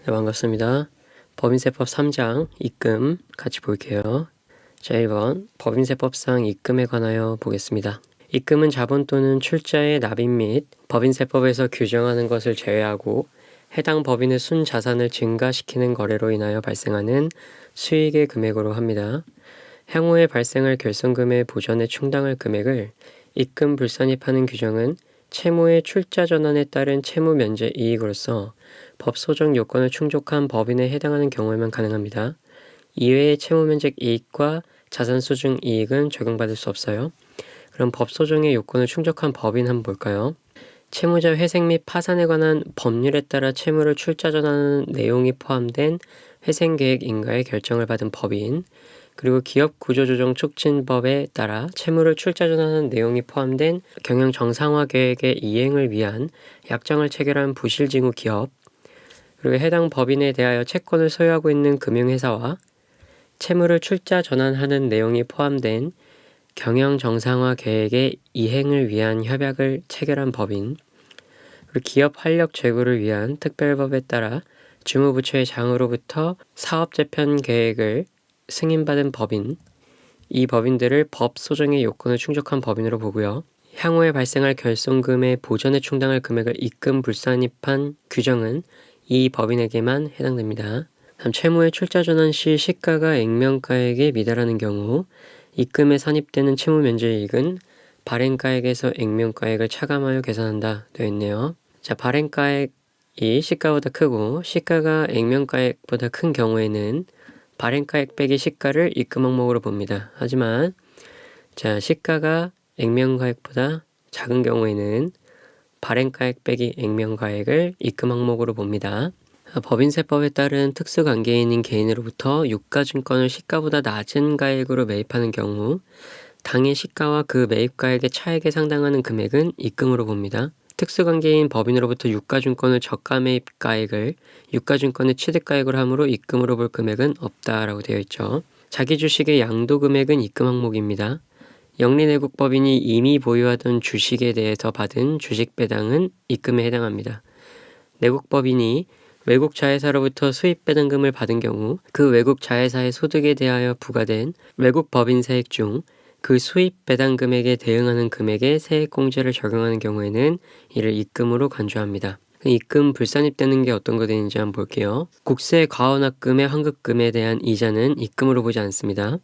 네, 반갑습니다. 법인세법 3장 입금 같이 볼게요. 자, 1번 법인세법상 입금에 관하여 보겠습니다. 입금은 자본 또는 출자의 납입 및 법인세법에서 규정하는 것을 제외하고 해당 법인의 순자산을 증가시키는 거래로 인하여 발생하는 수익의 금액으로 합니다. 향후에 발생할 결손금의 보전에 충당할 금액을 입금 불산입하는 규정은 채무의 출자 전환에 따른 채무 면제 이익으로서 법 소정 요건을 충족한 법인에 해당하는 경우에만 가능합니다. 이외의 채무 면적 이익과 자산 수중 이익은 적용받을 수 없어요. 그럼 법 소정의 요건을 충족한 법인 한번 볼까요? 채무자 회생 및 파산에 관한 법률에 따라 채무를 출자 전환하는 내용이 포함된 회생계획 인가의 결정을 받은 법인, 그리고 기업구조조정촉진법에 따라 채무를 출자 전환하는 내용이 포함된 경영 정상화 계획의 이행을 위한 약정을 체결한 부실징후 기업, 그리고 해당 법인에 대하여 채권을 소유하고 있는 금융회사와 채무를 출자 전환하는 내용이 포함된 경영 정상화 계획의 이행을 위한 협약을 체결한 법인, 그리고 기업 활력 제고를 위한 특별법에 따라 주무부처의 장으로부터 사업재편 계획을 승인받은 법인, 이 법인들을 법 소정의 요건을 충족한 법인으로 보고요. 향후에 발생할 결손금의 보전에 충당할 금액을 입금 불산입한 규정은 이 법인에게만 해당됩니다. 다음 채무의 출자 전환 시 시가가 액면가액에 미달하는 경우 입금에 산입되는 채무 면제이익은 발행가액에서 액면가액을 차감하여 계산한다 되어 있네요. 자, 발행가액이 시가보다 크고 시가가 액면가액보다 큰 경우에는 발행가액 빼기 시가를 입금 항목으로 봅니다. 하지만 자, 시가가 액면가액보다 작은 경우에는 발행가액 빼기 액면가액을 입금 항목으로 봅니다. 법인세법에 따른 특수관계인인 개인으로부터 유가증권을 시가보다 낮은 가액으로 매입하는 경우 당해 시가와 그 매입가액의 차액에 상당하는 금액은 입금으로 봅니다. 특수관계인 법인으로부터 유가증권을 저가 매입가액을 유가증권의 취득가액으로 하므로 입금으로 볼 금액은 없다라고 되어 있죠. 자기 주식의 양도금액은 입금 항목입니다. 영리내국법인이 이미 보유하던 주식에 대해서 받은 주식배당은 입금에 해당합니다. 내국법인이 외국 자회사로부터 수입배당금을 받은 경우 그 외국 자회사의 소득에 대하여 부과된 외국 법인 세액 중 그 수입배당 금액에 대응하는 금액에 세액공제를 적용하는 경우에는 이를 입금으로 간주합니다. 입금 불산입되는 게 어떤 거 되는지 한번 볼게요. 국세 과원납금의 환급금에 대한 이자는 입금으로 보지 않습니다.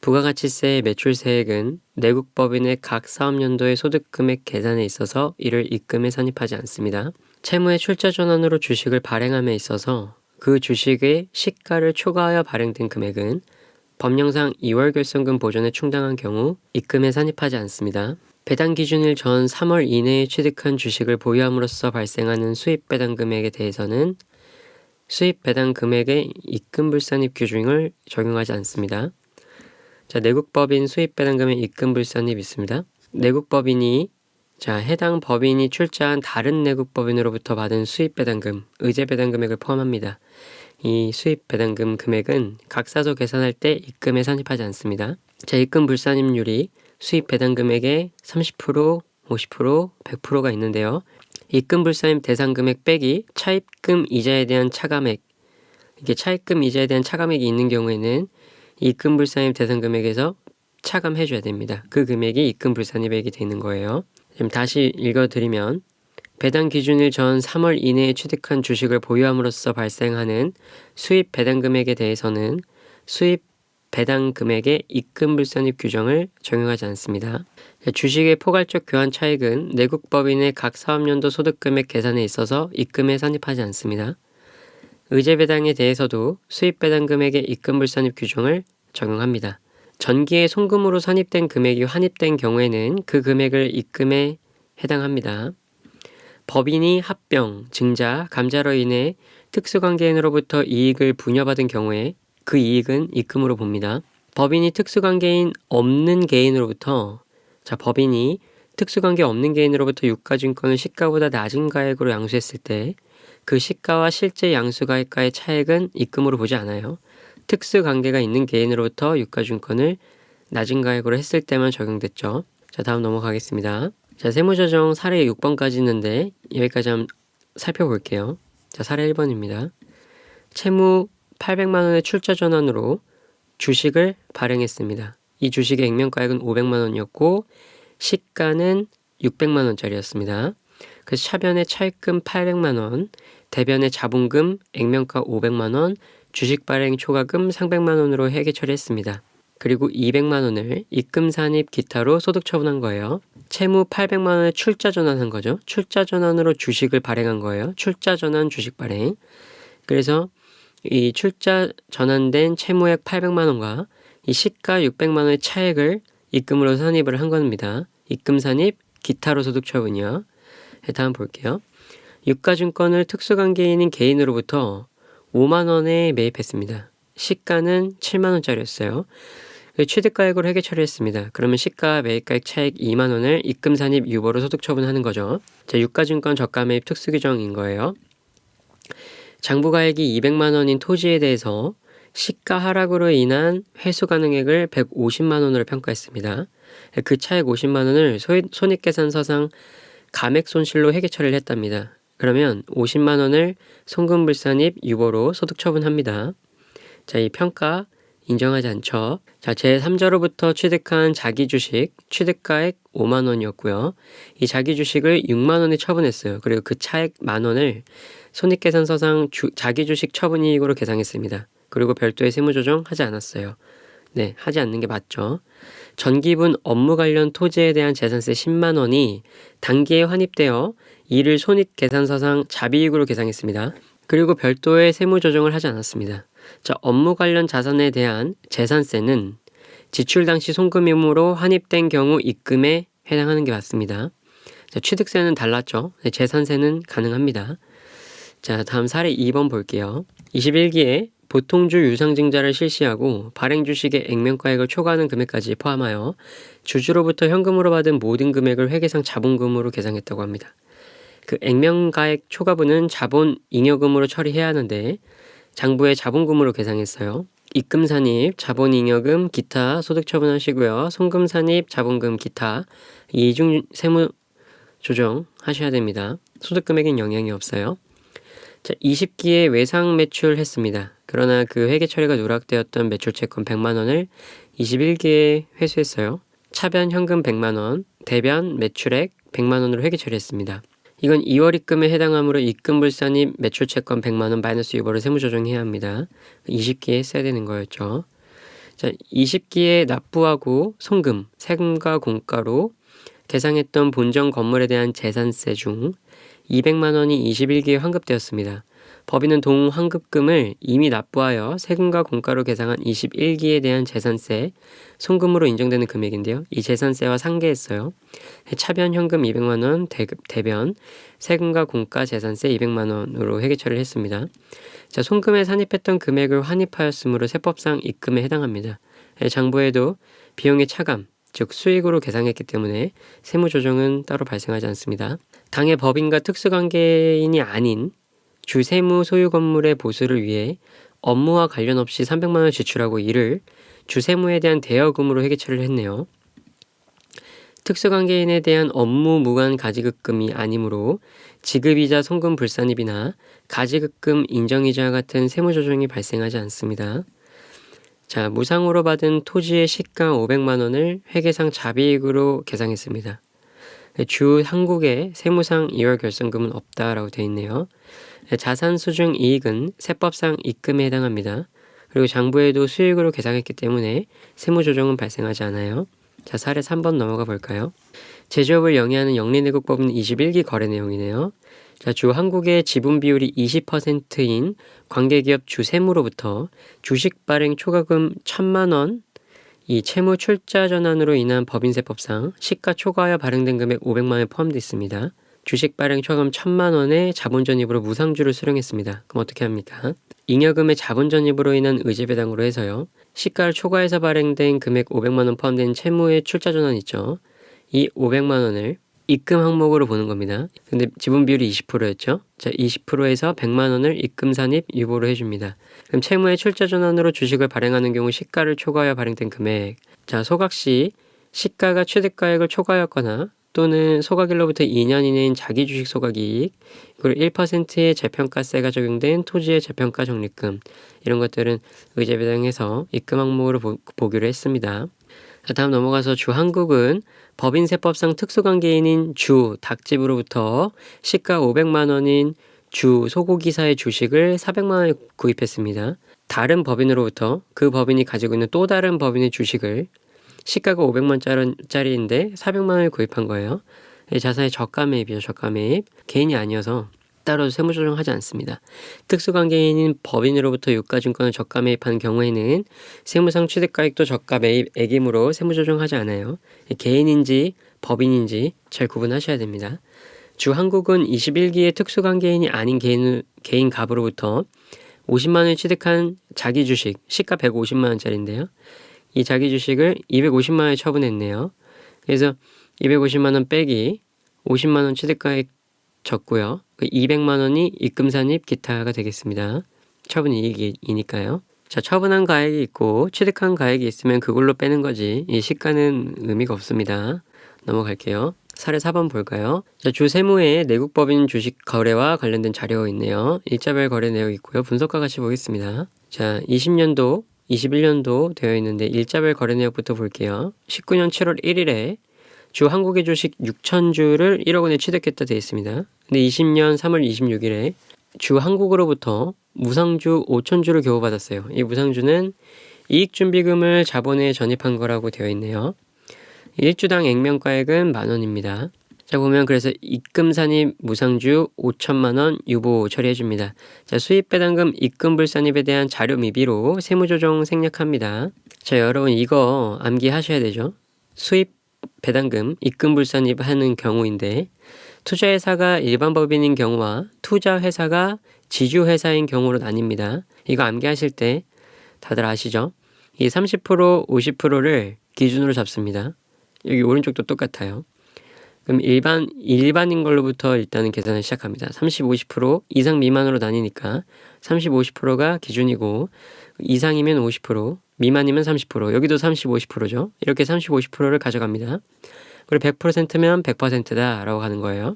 부가가치세의 매출세액은 내국법인의 각 사업연도의 소득금액 계산에 있어서 이를 입금에 산입하지 않습니다. 채무의 출자 전환으로 주식을 발행함에 있어서 그 주식의 시가를 초과하여 발행된 금액은 법령상 2월 결손금 보전에 충당한 경우 입금에 산입하지 않습니다. 배당 기준일 전 3월 이내에 취득한 주식을 보유함으로써 발생하는 수입 배당 금액에 대해서는 수입 배당 금액의 입금 불산입 규정을 적용하지 않습니다. 자, 내국법인 수입 배당금의 입금 불산입 있습니다. 내국법인이 해당 법인이 출자한 다른 내국법인으로부터 받은 수입 배당금, 의제 배당 금액을 포함합니다. 이 수입 배당금 금액은 각사서 계산할 때 입금에 산입하지 않습니다. 자, 입금 불산입률이 수입 배당 금액의 30%, 50%, 100%가 있는데요. 입금 불산입 대상 금액 빼기 차입금 이자에 대한 차감액, 이게 차입금 이자에 대한 차감액이 있는 경우에는 입금 불산입 대상 금액에서 차감해줘야 됩니다. 그 금액이 입금 불산입액이 되는 거예요. 지금 다시 읽어드리면 배당 기준일 전 3월 이내에 취득한 주식을 보유함으로써 발생하는 수입 배당 금액에 대해서는 수입 배당 금액의 입금 불산입 규정을 적용하지 않습니다. 주식의 포괄적 교환 차익은 내국법인의 각 사업연도 소득금액 계산에 있어서 입금에 산입하지 않습니다. 의제 배당에 대해서도 수입 배당 금액의 입금 불산입 규정을 적용합니다. 전기에 송금으로 산입된 금액이 환입된 경우에는 그 금액을 입금에 해당합니다. 법인이 합병, 증자, 감자로 인해 특수관계인으로부터 이익을 부여받은 경우에 그 이익은 입금으로 봅니다. 법인이 특수관계인 없는 개인으로부터 법인이 특수관계 없는 개인으로부터 유가증권을 시가보다 낮은 가액으로 양수했을 때 그 시가와 실제 양수가액과의 차액은 입금으로 보지 않아요. 특수관계가 있는 개인으로부터 유가증권을 낮은 가액으로 했을 때만 적용됐죠. 자, 다음 넘어가겠습니다. 자, 세무조정 사례 6번까지 있는데 여기까지 한번 살펴볼게요. 자, 사례 1번입니다. 채무 800만 원의 출자 전환으로 주식을 발행했습니다. 이 주식의 액면가액은 500만 원이었고 시가는 600만 원짜리였습니다. 그래서 차변의 차입금 800만 원, 대변의 자본금, 액면가 500만 원, 주식 발행 초과금 300만 원으로 회계 처리했습니다. 그리고 200만 원을 입금 산입 기타로 소득 처분한 거예요. 채무 800만 원에 출자 전환한 거죠. 출자 전환으로 주식을 발행한 거예요. 출자 전환 주식 발행. 그래서 이 출자 전환된 채무액 800만 원과 이 시가 600만 원의 차액을 입금으로 산입을 한 겁니다. 입금 산입 기타로 소득 처분이요. 다음 볼게요. 유가증권을 특수관계인인 개인으로부터 5만 원에 매입했습니다. 시가는 7만 원짜리였어요. 취득가액으로 회계 처리했습니다. 그러면 시가 매입가액 차액 2만 원을 입금 산입 유보로 소득 처분하는 거죠. 자, 유가증권 저가 매입 특수규정인 거예요. 장부가액이 200만 원인 토지에 대해서 시가 하락으로 인한 회수 가능액을 150만 원으로 평가했습니다. 그 차액 50만 원을 손익계산서상 감액 손실로 회계 처리를 했답니다. 그러면 50만 원을 송금불산입 유보로 소득 처분합니다. 자, 이 평가 인정하지 않죠. 자, 제3조로부터 취득한 자기주식 취득가액 5만 원이었고요. 이 자기주식을 6만 원에 처분했어요. 그리고 그 차액 만 원을 손익계산서상 자기주식 처분이익으로 계상했습니다. 그리고 별도의 세무조정 하지 않았어요. 네, 하지 않는 게 맞죠. 전기분 업무 관련 토지에 대한 재산세 10만 원이 단기에 환입되어 이를 손익계산서상 자비익으로 계상했습니다. 그리고 별도의 세무조정을 하지 않았습니다. 자, 업무 관련 자산에 대한 재산세는 지출 당시 송금이므로 환입된 경우 입금에 해당하는 게 맞습니다. 자, 취득세는 달랐죠. 네, 재산세는 가능합니다. 자, 다음 사례 2번 볼게요. 21기에 보통주 유상증자를 실시하고 발행 주식의 액면가액을 초과하는 금액까지 포함하여 주주로부터 현금으로 받은 모든 금액을 회계상 자본금으로 계상했다고 합니다. 그 액면가액 초과분은 자본 잉여금으로 처리해야 하는데 장부에 자본금으로 계상했어요. 입금 산입, 자본 잉여금, 기타 소득 처분하시고요. 송금 산입, 자본금, 기타 이중 세무 조정 하셔야 됩니다. 소득 금액엔 영향이 없어요. 자, 20기에 외상 매출했습니다. 그러나 그 회계 처리가 누락되었던 매출채권 100만 원을 21기에 회수했어요. 차변 현금 100만 원, 대변 매출액 100만 원으로 회계 처리했습니다. 이건 2월 입금에 해당하므로 입금불산입 매출채권 100만 원 마이너스 유보를 세무조정해야 합니다. 20기에 써야 되는 거였죠. 자, 20기에 납부하고 송금, 세금과 공가로 계상했던 본점 건물에 대한 재산세 중 200만 원이 21기에 환급되었습니다. 법인은 동환급금을 이미 납부하여 세금과 공가로 계상한 21기에 대한 재산세, 송금으로 인정되는 금액인데요. 이 재산세와 상계했어요. 차변 현금 200만 원, 대변, 세금과 공가 재산세 200만 원으로 회계 처리를 했습니다. 자, 송금에 산입했던 금액을 환입하였으므로 세법상 입금에 해당합니다. 장부에도 비용의 차감, 즉 수익으로 계상했기 때문에 세무조정은 따로 발생하지 않습니다. 당해 법인과 특수관계인이 아닌 주세무 소유 건물의 보수를 위해 업무와 관련 없이 300만 원을 지출하고 이를 주세무에 대한 대여금으로 회계 처리를 했네요. 특수관계인에 대한 업무 무관 가지급금이 아니므로 지급이자 송금 불산입이나 가지급금 인정이자와 같은 세무조정이 발생하지 않습니다. 자, 무상으로 받은 토지의 시가 500만 원을 회계상 자비익으로 계상했습니다. 주 한국에 세무상 2월 결성금은 없다라고 되어 있네요. 자산 수중 이익은 세법상 입금에 해당합니다. 그리고 장부에도 수익으로 계상했기 때문에 세무조정은 발생하지 않아요. 자, 사례 3번 넘어가 볼까요? 제조업을 영위하는 영리내국법은 21기 거래 내용이네요. 자, 주 한국의 지분 비율이 20%인 관계기업 주세무로부터 주식 발행 초과금 1,000만 원, 이 채무 출자 전환으로 인한 법인세법상 시가 초과하여 발행된 금액 500만 원에 포함되어 있습니다. 주식 발행 초과금 1,000만 원의 자본 전입으로 무상주를 수령했습니다. 그럼 어떻게 합니까? 잉여금의 자본 전입으로 인한 의제배당으로 해서요. 시가를 초과해서 발행된 금액 500만 원 포함된 채무의 출자 전환 있죠. 이 500만 원을 입금 항목으로 보는 겁니다. 근데 지분 비율이 20%였죠. 자, 20%에서 100만 원을 입금 산입 유보로 해줍니다. 그럼 채무의 출자 전환으로 주식을 발행하는 경우 시가를 초과하여 발행된 금액. 자, 소각시 시가가 취득가액을 초과하였거나 또는 소각일로부터 2년 이내인 자기주식 소각이익, 그리고 1%의 재평가세가 적용된 토지의 재평가 적립금, 이런 것들은 의제배당해서 입금 항목으로 보기로 했습니다. 자, 다음 넘어가서 주한국은 법인세법상 특수관계인인 주 닭집으로부터 시가 500만 원인 주 소고기사의 주식을 400만 원에 구입했습니다. 다른 법인으로부터 그 법인이 가지고 있는 또 다른 법인의 주식을 시가가 500만 원짜리인데 400만 원에 구입한 거예요. 자산의 저가 매입이죠. 저가 매입. 개인이 아니어서 따로 세무조정하지 않습니다. 특수관계인인 법인으로부터 유가증권을 저가 매입하는 경우에는 세무상 취득가액도 저가 매입액이므로 세무조정하지 않아요. 개인인지 법인인지 잘 구분하셔야 됩니다. 주한국은 21기의 특수관계인이 아닌 개인 갑으로부터 50만 원을 취득한 자기 주식, 시가 150만 원짜리인데요. 이 자기 주식을 250만 원에 처분했네요. 그래서 250만 원 빼기 50만 원 취득가액 적고요. 200만 원이 입금산입 기타가 되겠습니다. 처분 이익이니까요. 자, 처분한 가액이 있고 취득한 가액이 있으면 그걸로 빼는 거지 이 시가는 의미가 없습니다. 넘어갈게요. 사례 4번 볼까요? 자, 주 세무에 내국법인 주식 거래와 관련된 자료가 있네요. 일자별 거래 내역 있고요. 분석과 같이 보겠습니다. 자, 20년도, 21년도 되어 있는데 일자별 거래 내역부터 볼게요. 19년 7월 1일에 주 한국의 주식 6,000주를 1억 원에 취득했다 되어 있습니다. 근데 20년 3월 26일에 주 한국으로부터 무상주 5,000주를 교부받았어요. 이 무상주는 이익준비금을 자본에 전입한 거라고 되어 있네요. 1주당 액면가액은 10,000원입니다. 자, 보면 그래서 입금산입 무상주 5천만 원 유보 처리해 줍니다. 자, 수입배당금 입금불산입에 대한 자료 미비로 세무조정 생략합니다. 자, 여러분 이거 암기하셔야 되죠. 수입배당금 입금불산입 하는 경우인데 투자회사가 일반 법인인 경우와 투자회사가 지주회사인 경우로 나뉩니다. 이거 암기하실 때 다들 아시죠? 이 30%, 50%를 기준으로 잡습니다. 여기 오른쪽도 똑같아요. 그럼 일반인 걸로부터 일단은 계산을 시작합니다. 30, 50% 이상 미만으로 나뉘니까 30, 50%가 기준이고 이상이면 50%, 미만이면 30%, 여기도 30, 50%죠. 이렇게 30, 50%를 가져갑니다. 그리고 100%면 100%다 라고 하는 거예요.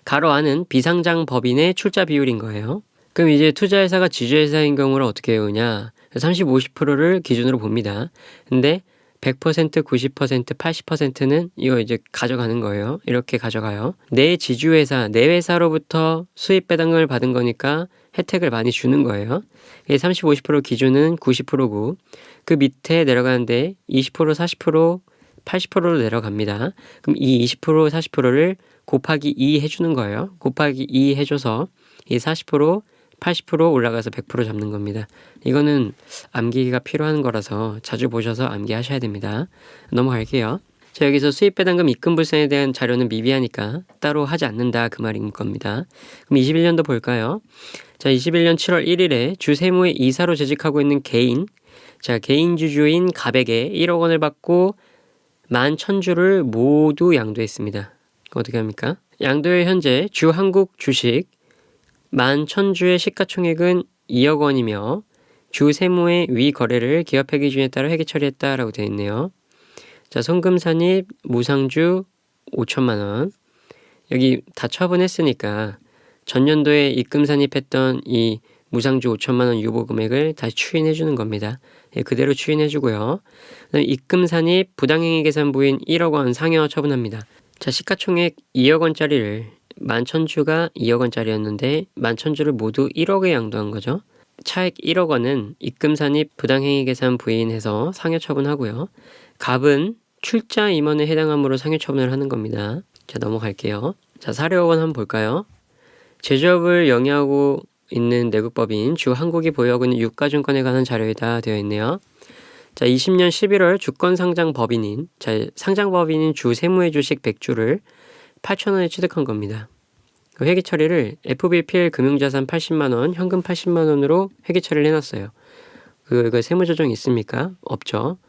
가로 안은 비상장 법인의 출자 비율인 거예요. 그럼 이제 투자회사가 지주회사인 경우를 어떻게 해오냐? 30, 50%를 기준으로 봅니다. 근데 100%, 90%, 80%는 이거 이제 가져가는 거예요. 이렇게 가져가요. 내 지주회사, 내 회사로부터 수입 배당금을 받은 거니까 혜택을 많이 주는 거예요. 30, 50% 기준은 90%고 그 밑에 내려가는데 20%, 40%, 80%로 내려갑니다. 그럼 이 20%, 40%를 곱하기 2 해주는 거예요. 곱하기 2 해줘서 이 40%, 80% 올라가서 100% 잡는 겁니다. 이거는 암기가 필요한 거라서 자주 보셔서 암기하셔야 됩니다. 넘어갈게요. 자, 여기서 수입배당금 입금불산에 대한 자료는 미비하니까 따로 하지 않는다 그 말인 겁니다. 그럼 21년도 볼까요? 자, 21년 7월 1일에 주세무의 이사로 재직하고 있는 개인, 자, 개인 주주인 갑에게 1억 원을 받고 11,000주를 모두 양도했습니다. 어떻게 합니까? 양도일 현재 주 한국 주식 11,000주의 시가총액은 2억 원이며 주 세무의 위 거래를 기업회 기준에 따라 회계 처리했다라고 되어 있네요. 자, 송금산입 무상주 5천만 원. 여기 다 처분했으니까 전년도에 입금 산입했던 이 무상주 5천만 원 유보 금액을 다시 추인해 주는 겁니다. 예, 그대로 추인해 주고요. 입금 산입 부당행위 계산 부인 1억 원 상여 처분합니다. 자, 시가총액 2억 원짜리를 11,000주가 2억 원짜리였는데 11,000주를 모두 1억에 양도한 거죠. 차액 1억 원은 입금 산입 부당행위 계산 부인해서 상여 처분하고요. 갑은 출자 임원에 해당함으로 상여 처분을 하는 겁니다. 자, 넘어갈게요. 자, 사례 5번 한번 볼까요? 제조업을 영위하고 있는 내국법인 주 한국이 보유하고 있는 유가증권에 관한 자료이다 되어 있네요. 자, 20년 11월 주권 상장 법인인, 자, 상장 법인인 주 세무의 주식 100주를 8,000원에 취득한 겁니다. 그 회계 처리를 FBPL 금융자산 80만 원, 현금 80만 원으로 회계 처리를 해놨어요. 그 세무조정 있습니까? 없죠.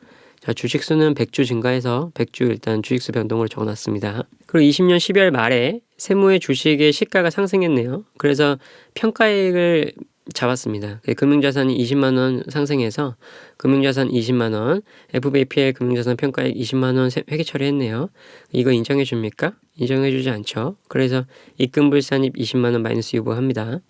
자, 주식수는 100주 증가해서 100주 일단 주식수 변동으로 적어놨습니다. 그리고 20년 12월 말에 세무의 주식의 시가가 상승했네요. 그래서 평가액을 잡았습니다. 금융자산이 20만 원 상승해서 금융자산 20만 원, FVPL 금융자산 평가액 20만 원 회계 처리했네요. 이거 인정해 줍니까? 인정해 주지 않죠. 그래서 입금불산입 20만 원 마이너스 유보합니다.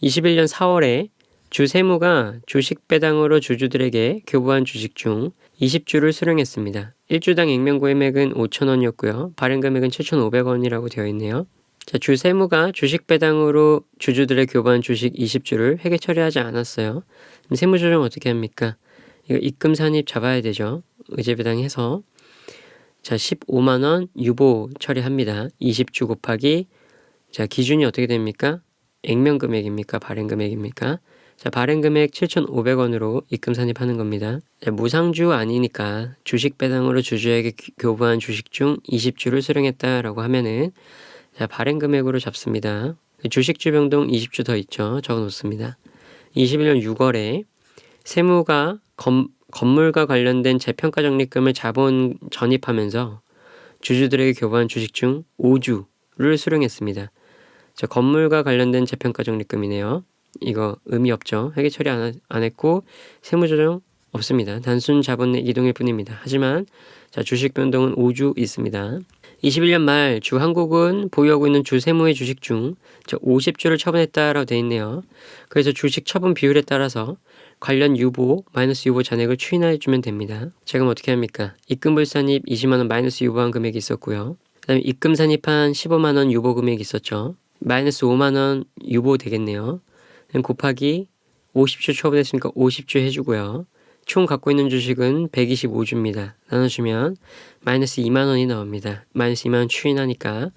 21년 4월에 주세무가 주식 배당으로 주주들에게 교부한 주식 중 20주를 수령했습니다. 1주당 액면 구매액은 5,000원이었고요. 발행 금액은 7,500원이라고 되어 있네요. 자, 주세무가 주식 배당으로 주주들의 교부한 주식 20주를 회계 처리하지 않았어요. 그럼 세무 조정 어떻게 합니까? 이거 입금 산입 잡아야 되죠. 의제 배당해서 자 15만 원 유보 처리합니다. 20주 곱하기 자 기준이 어떻게 됩니까? 액면 금액입니까? 발행 금액입니까? 자 발행 금액 7,500원으로 입금 산입하는 겁니다. 자, 무상주 아니니까 주식 배당으로 주주에게 교부한 주식 중 20주를 수령했다라고 하면은 자, 발행 금액으로 잡습니다. 주식주 변동 20주 더 있죠. 적어 놓습니다. 21년 6월에 세무가 건물과 관련된 재평가 적립금을 자본 전입하면서 주주들에게 교부한 주식 중 5주를 수령했습니다. 자, 건물과 관련된 재평가 적립금이네요. 이거 의미 없죠. 회계 처리 안 했고 세무조정 없습니다. 단순 자본 내 이동일 뿐입니다. 하지만 자, 주식 변동은 5주 있습니다. 21년 말 주한국은 보유하고 있는 주세무의 주식 중 50주를 처분했다라고 되어 있네요. 그래서 주식 처분 비율에 따라서 관련 유보, 마이너스 유보 잔액을 추인해 주면 됩니다. 자, 그럼 어떻게 합니까? 입금 불산입 20만 원 마이너스 유보한 금액이 있었고요. 그 다음에 입금 산입한 15만 원 유보 금액이 있었죠. 마이너스 5만 원 유보 되겠네요. 곱하기 50주 처분했으니까 50주 해주고요. 총 갖고 있는 주식은 125주입니다. 나눠주면 마이너스 2만원이 나옵니다. 마이너스 2만원 추인하니까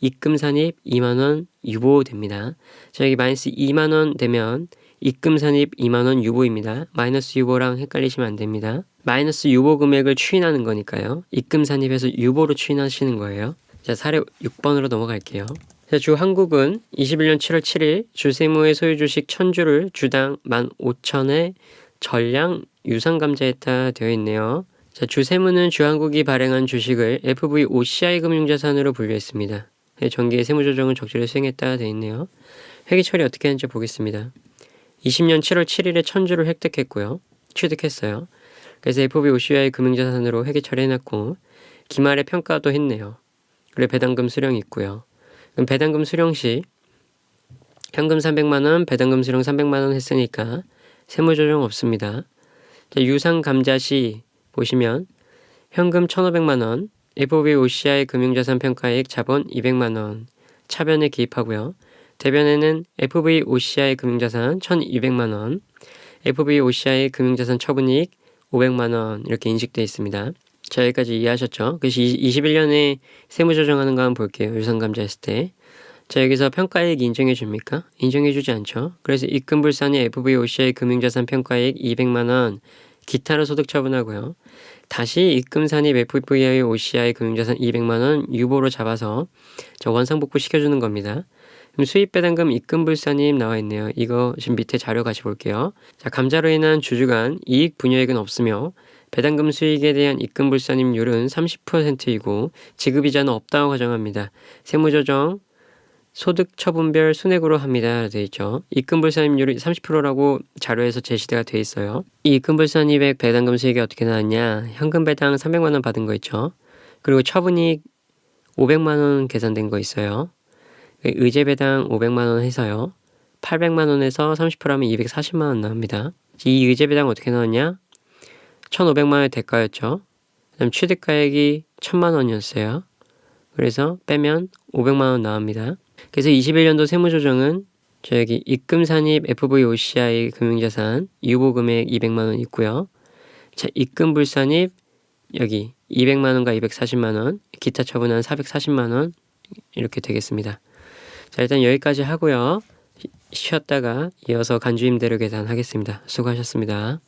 입금 산입 2만원 유보 됩니다. 자, 여기 마이너스 2만원 되면 입금 산입 2만원 유보입니다. 마이너스 유보랑 헷갈리시면 안 됩니다. 마이너스 유보 금액을 추인하는 거니까요. 입금 산입해서 유보로 추인하시는 거예요. 자, 사례 6번으로 넘어갈게요. 자, 주한국은 21년 7월 7일 주세무의 소유 주식 1000주를 주당 15,000에 전량 유상감자했다 되어 있네요. 자, 주세무는 주한국이 발행한 주식을 FVOCI 금융자산으로 분류했습니다. 정기의 세무조정을 적절히 수행했다 되어 있네요. 회계 처리 어떻게 하는지 보겠습니다. 20년 7월 7일에 1000주를 획득했고요. 취득했어요. 그래서 FVOCI 금융자산으로 회계 처리해놨고 기말에 평가도 했네요. 그리고 배당금 수령이 있고요. 그럼 배당금 수령 시 현금 300만원, 배당금 수령 300만원 했으니까 세무조정 없습니다. 자, 유상감자 시 보시면 현금 1,500만원, FVOCI 금융자산 평가액 자본 200만원 차변에 기입하고요. 대변에는 FVOCI 금융자산 1,200만원, FVOCI 금융자산 처분이익 500만원 이렇게 인식되어 있습니다. 자, 여기까지 이해하셨죠? 그래서 21년에 세무조정하는 거 한번 볼게요. 유상감자 했을 때. 자, 여기서 평가액 인정해 줍니까? 인정해 주지 않죠. 그래서 입금불산의 FVOCI 금융자산 평가액 200만원 기타로 소득 처분하고요. 다시 입금산입 FVOCI 금융자산 200만원 유보로 잡아서 원상복구 시켜주는 겁니다. 그럼 수입배당금 입금불산입 나와 있네요. 이거 지금 밑에 자료 같이 볼게요. 자, 감자로 인한 주주 간 이익 분여액은 없으며 배당금 수익에 대한 입금불산입률은 30%이고 지급이자는 없다고 가정합니다. 세무조정 소득 처분별 순액으로 합니다. 되어 있죠. 입금불산입률이 30%라고 자료에서 제시가 되어 있어요. 이 입금불산입액 배당금 수익이 어떻게 나왔냐? 현금 배당 300만 원 받은 거 있죠. 그리고 처분이익 500만 원 계산된 거 있어요. 의제 배당 500만 원 해서요. 800만 원에서 30%하면 240만 원 나옵니다. 이 의제 배당 어떻게 나왔냐? 1,500만 원의 대가였죠. 그다음 취득가액이 1,000만 원이었어요. 그래서 빼면 500만 원 나옵니다. 그래서 21년도 세무조정은 여기 입금산입 FVOCI 금융자산 유보금액 200만 원 있고요. 자, 입금불산입 여기 200만 원과 240만 원, 기타 처분한 440만 원 이렇게 되겠습니다. 자, 일단 여기까지 하고요. 쉬었다가 이어서 간주임대료 계산하겠습니다. 수고하셨습니다.